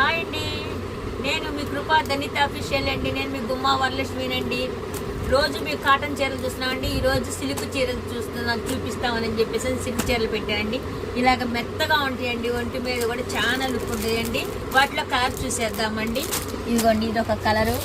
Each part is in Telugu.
హాయ్ అండి, నేను మీ కృపా ధనిత అఫీషియల్ అండి. నేను మీ గుమ్మా వరలక్ష్మినండి. రోజు మీకు కాటన్ చీరలు చూస్తున్నామండి. ఈరోజు సిల్క్ చీరలు చూపిస్తామని చెప్పేసి సిల్క్ చీరలు పెట్టానండి. ఇలాగ మెత్తగా ఉంటాయండి, ఒంటి మీద కూడా చాలా లుక్ ఉంటాయండి. వాటిలో కలర్ చూసేద్దామండి. ఇదిగోండి, ఇదొక కలరు.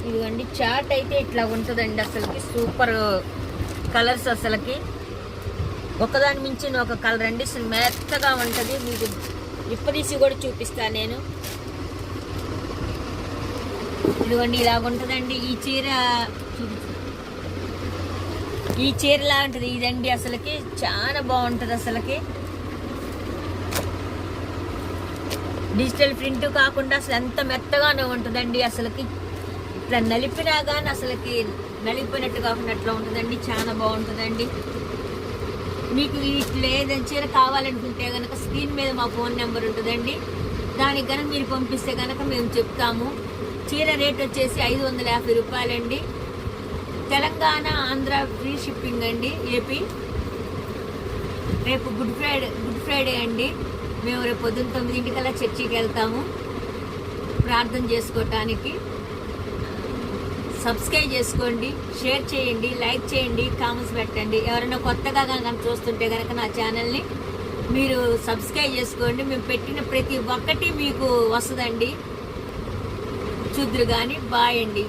ఇదిగోండి, చాట్ అయితే ఇట్లా ఉంటుందండి. అసలుకి సూపర్ కలర్స్, అసలుకి ఒకదాని మించి ఒక కలర్ అండి. అసలు మెత్తగా ఉంటుంది. మీకు ఇప్పదీసి కూడా చూపిస్తాను నేను. ఇదిగోండి, ఇలాగ ఉంటుందండి. ఈ చీరలా ఉంటుంది ఇదండి. అసలుకి చాలా బాగుంటుంది. అసలుకి డిజిటల్ ప్రింట్ కాకుండా అసలు ఎంత మెత్తగానే ఉంటుందండి. అసలుకి ఇట్లా నలిపినా కానీ అసలుకి నలిపినట్టు కాకుండా అట్లా ఉంటుందండి. చాలా బాగుంటుందండి. మీకు ఇట్లా ఏదైనా చీర కావాలనుకుంటే కనుక స్క్రీన్ మీద మా ఫోన్ నెంబర్ ఉంటుందండి. దానికి కనుక మీరు పంపిస్తే కనుక మేము చెప్తాము. చీర రేట్ వచ్చేసి 550 రూపాయలండి. తెలంగాణ, ఆంధ్ర ఫ్రీ షిప్పింగ్ అండి. ఏపీ. రేపు గుడ్ ఫ్రైడే అండి. మేము రేపు పొద్దున్న 9 చర్చికి వెళ్తాము ప్రార్థన చేసుకోవటానికి. సబ్స్క్రైబ్ చేసుకోండి, షేర్ చేయండి, లైక్ చేయండి, కామెంట్స్ పెట్టండి. ఎవరైనా కొత్తగా కనుక చూస్తుంటే కనుక నా ఛానల్ని మీరు సబ్స్క్రైబ్ చేసుకోండి. మేము పెట్టిన ప్రతి ఒక్కటి మీకు వస్తుందండి. చూద్దురు కానీ. బాయ్ అండి.